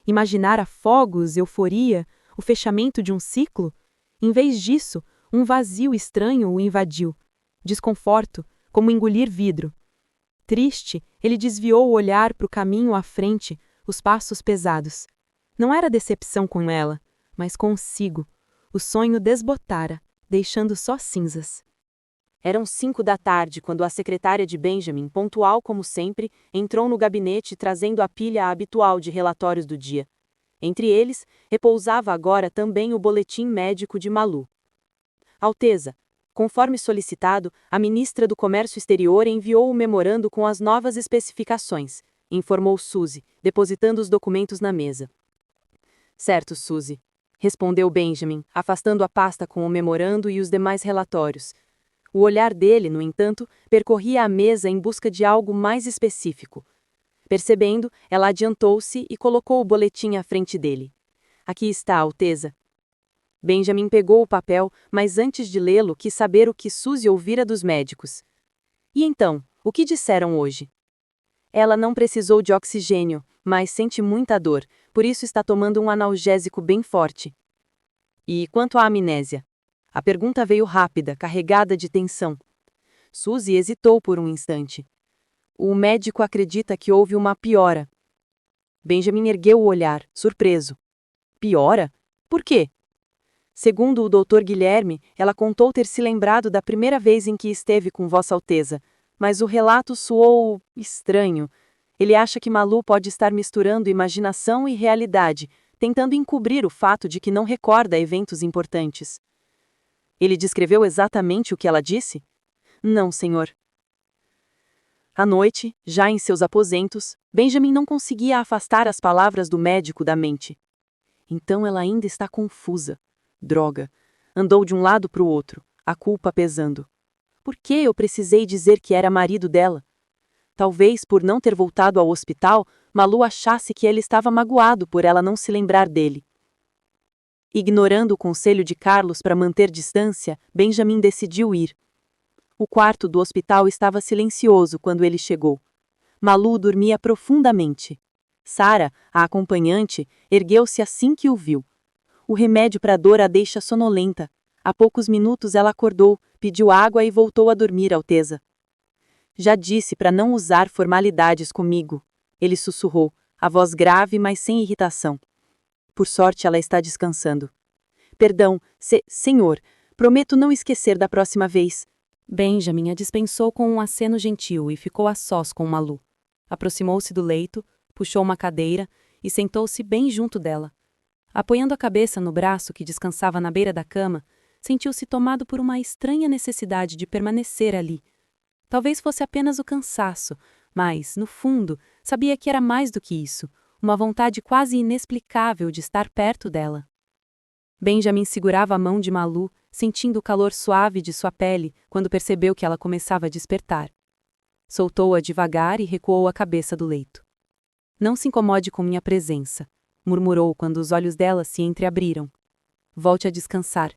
Imaginara fogos, euforia, o fechamento de um ciclo? Em vez disso, um vazio estranho o invadiu. Desconforto, como engolir vidro. Triste, ele desviou o olhar para o caminho à frente, os passos pesados. Não era decepção com ela, mas consigo. O sonho desbotara, deixando só cinzas. Eram 5 da tarde quando a secretária de Benjamin, pontual como sempre, entrou no gabinete trazendo a pilha habitual de relatórios do dia. Entre eles, repousava agora também o boletim médico de Malu. Alteza, conforme solicitado, a ministra do Comércio Exterior enviou o memorando com as novas especificações, informou Suzy, depositando os documentos na mesa. Certo, Suzy, respondeu Benjamin, afastando a pasta com o memorando e os demais relatórios. O olhar dele, no entanto, percorria a mesa em busca de algo mais específico. Percebendo, ela adiantou-se e colocou o boletim à frente dele. Aqui está, Alteza. Benjamin pegou o papel, mas antes de lê-lo, quis saber o que Suzy ouvira dos médicos. E então, o que disseram hoje? Ela não precisou de oxigênio, mas sente muita dor, por isso está tomando um analgésico bem forte. E quanto à amnésia? A pergunta veio rápida, carregada de tensão. Suzy hesitou por um instante. O médico acredita que houve uma piora. Benjamin ergueu o olhar, surpreso. Piora? Por quê? Segundo o Dr. Guilherme, ela contou ter se lembrado da primeira vez em que esteve com Vossa Alteza, mas o relato soou estranho. Ele acha que Malu pode estar misturando imaginação e realidade, tentando encobrir o fato de que não recorda eventos importantes. Ele descreveu exatamente o que ela disse? Não, senhor. À noite, já em seus aposentos, Benjamin não conseguia afastar as palavras do médico da mente. Então ela ainda está confusa. Droga. Andou de um lado para o outro, a culpa pesando. Por que eu precisei dizer que era marido dela? Talvez por não ter voltado ao hospital, Malu achasse que ele estava magoado por ela não se lembrar dele. Ignorando o conselho de Carlos para manter distância, Benjamin decidiu ir. O quarto do hospital estava silencioso quando ele chegou. Malu dormia profundamente. Sara, a acompanhante, ergueu-se assim que o viu. O remédio para a dor a deixa sonolenta. Há poucos minutos ela acordou, pediu água e voltou a dormir, Alteza. Já disse para não usar formalidades comigo. Ele sussurrou, a voz grave, mas sem irritação. Por sorte, ela está descansando. Perdão, senhor, prometo não esquecer da próxima vez. Benjamin a dispensou com um aceno gentil e ficou a sós com Malu. Aproximou-se do leito, puxou uma cadeira e sentou-se bem junto dela. Apoiando a cabeça no braço que descansava na beira da cama, sentiu-se tomado por uma estranha necessidade de permanecer ali. Talvez fosse apenas o cansaço, mas, no fundo, sabia que era mais do que isso, uma vontade quase inexplicável de estar perto dela. Benjamin segurava a mão de Malu, sentindo o calor suave de sua pele quando percebeu que ela começava a despertar. Soltou-a devagar e recuou a cabeça do leito. Não se incomode com minha presença, murmurou quando os olhos dela se entreabriram. Volte a descansar.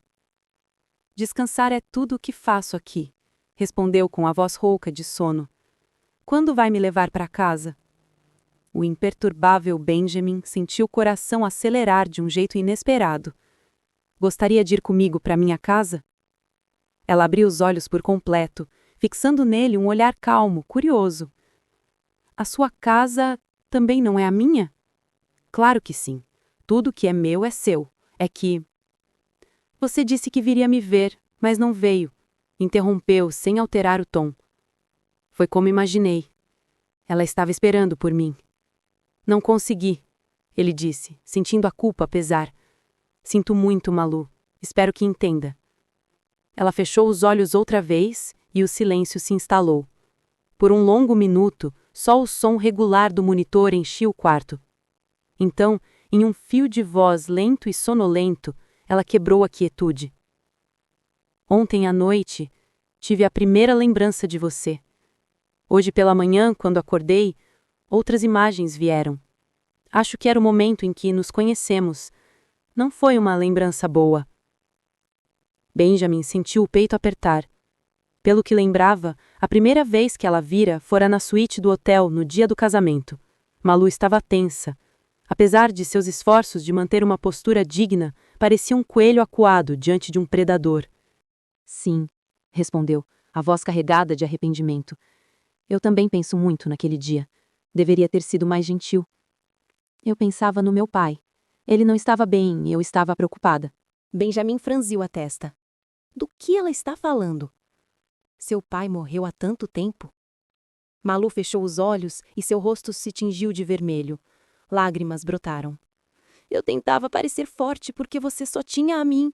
Descansar é tudo o que faço aqui, respondeu com a voz rouca de sono. Quando vai me levar para casa? O imperturbável Benjamin sentiu o coração acelerar de um jeito inesperado. Gostaria de ir comigo para minha casa? Ela abriu os olhos por completo, fixando nele um olhar calmo, curioso. A sua casa também não é a minha? Claro que sim. Tudo que é meu é seu. É que... Você disse que viria me ver, mas não veio. Interrompeu, sem alterar o tom. Foi como imaginei. Ela estava esperando por mim. Não consegui, ele disse, sentindo a culpa pesar. Sinto muito, Malu. Espero que entenda. Ela fechou os olhos outra vez e o silêncio se instalou. Por um longo minuto, só o som regular do monitor enchia o quarto. Então, em um fio de voz lento e sonolento, ela quebrou a quietude. Ontem à noite, tive a primeira lembrança de você. Hoje pela manhã, quando acordei, outras imagens vieram. Acho que era o momento em que nos conhecemos. Não foi uma lembrança boa. Benjamin sentiu o peito apertar. Pelo que lembrava, a primeira vez que ela vira fora na suíte do hotel no dia do casamento. Malu estava tensa. Apesar de seus esforços de manter uma postura digna, parecia um coelho acuado diante de um predador. Sim, respondeu, a voz carregada de arrependimento. Eu também penso muito naquele dia. Deveria ter sido mais gentil. Eu pensava no meu pai. Ele não estava bem e eu estava preocupada. Benjamin franziu a testa. Do que ela está falando? Seu pai morreu há tanto tempo? Malu fechou os olhos e seu rosto se tingiu de vermelho. Lágrimas brotaram. Eu tentava parecer forte porque você só tinha a mim.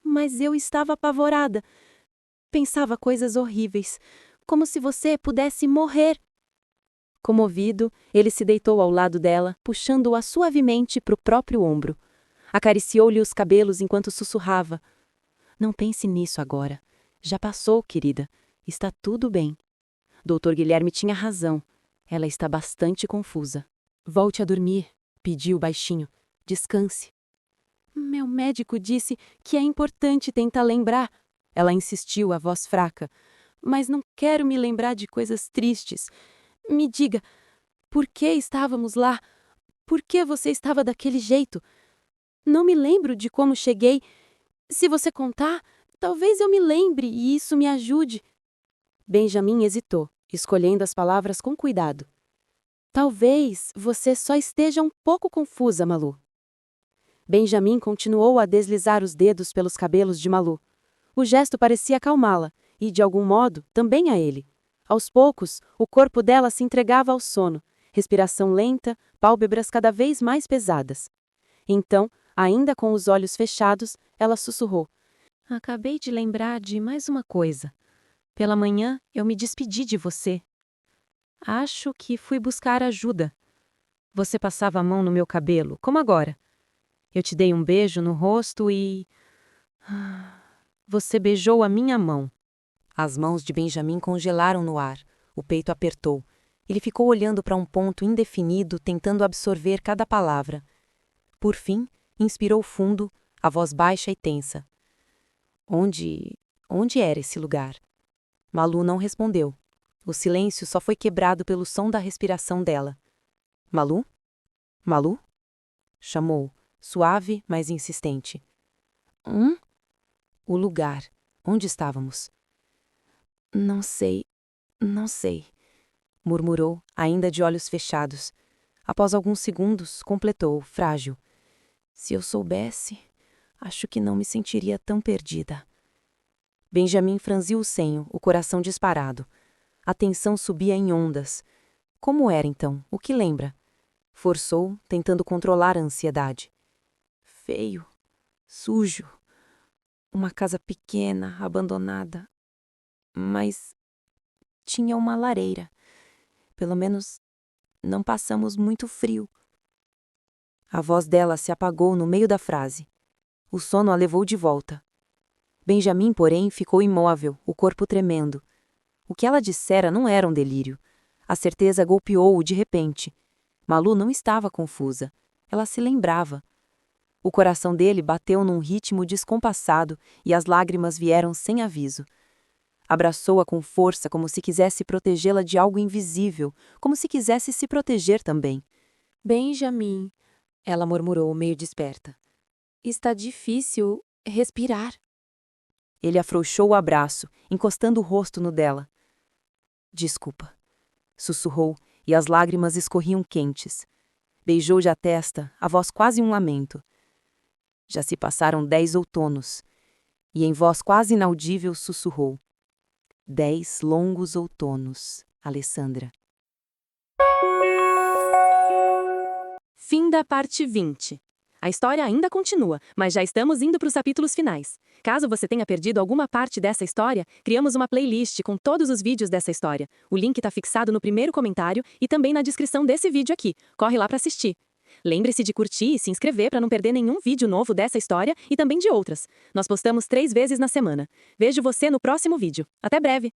Mas eu estava apavorada. Pensava coisas horríveis, como se você pudesse morrer. Comovido, ele se deitou ao lado dela, puxando-a suavemente para o próprio ombro. Acariciou-lhe os cabelos enquanto sussurrava. Não pense nisso agora. Já passou, querida. Está tudo bem. Dr. Guilherme tinha razão. Ela está bastante confusa. Volte a dormir, pediu baixinho. Descanse. Meu médico disse que é importante tentar lembrar. Ela insistiu, a voz fraca. Mas não quero me lembrar de coisas tristes. Me diga, por que estávamos lá? Por que você estava daquele jeito? Não me lembro de como cheguei. Se você contar, talvez eu me lembre e isso me ajude. Benjamin hesitou, escolhendo as palavras com cuidado. Talvez você só esteja um pouco confusa, Malu. Benjamin continuou a deslizar os dedos pelos cabelos de Malu. O gesto parecia acalmá-la, e, de algum modo, também a ele. Aos poucos, o corpo dela se entregava ao sono, respiração lenta, pálpebras cada vez mais pesadas. Então, ainda com os olhos fechados, ela sussurrou. Acabei de lembrar de mais uma coisa. Pela manhã, eu me despedi de você. Acho que fui buscar ajuda. Você passava a mão no meu cabelo, como agora. Eu te dei um beijo no rosto e... Você beijou a minha mão. As mãos de Benjamin congelaram no ar. O peito apertou. Ele ficou olhando para um ponto indefinido, tentando absorver cada palavra. Por fim, inspirou fundo, a voz baixa e tensa. Onde era esse lugar? Malu não respondeu. O silêncio só foi quebrado pelo som da respiração dela. Malu? Malu? Chamou, suave, mas insistente. O lugar. Onde estávamos? Não sei, murmurou, ainda de olhos fechados. Após alguns segundos, completou, frágil. Se eu soubesse, acho que não me sentiria tão perdida. Benjamin franziu o senho, o coração disparado. A tensão subia em ondas. Como era, então? O que lembra? Forçou, tentando controlar a ansiedade. Feio, sujo. Uma casa pequena, abandonada. Mas tinha uma lareira. Pelo menos não passamos muito frio. A voz dela se apagou no meio da frase. O sono a levou de volta. Benjamin, porém, ficou imóvel, o corpo tremendo. O que ela dissera não era um delírio. A certeza golpeou-o de repente. Malu não estava confusa. Ela se lembrava. O coração dele bateu num ritmo descompassado e as lágrimas vieram sem aviso. Abraçou-a com força, como se quisesse protegê-la de algo invisível, como se quisesse se proteger também. Benjamin, ela murmurou, meio desperta. Está difícil respirar. Ele afrouxou o abraço, encostando o rosto no dela. Desculpa, sussurrou, e as lágrimas escorriam quentes. Beijou-lhe a testa, a voz quase um lamento. Já se passaram 10 outonos. E em voz quase inaudível sussurrou: 10 longos outonos, Alessandra. Fim da parte 20. A história ainda continua, mas já estamos indo para os capítulos finais. Caso você tenha perdido alguma parte dessa história, criamos uma playlist com todos os vídeos dessa história. O link está fixado no primeiro comentário e também na descrição desse vídeo aqui. Corre lá para assistir. Lembre-se de curtir e se inscrever para não perder nenhum vídeo novo dessa história e também de outras. Nós postamos 3 vezes na semana. Vejo você no próximo vídeo. Até breve!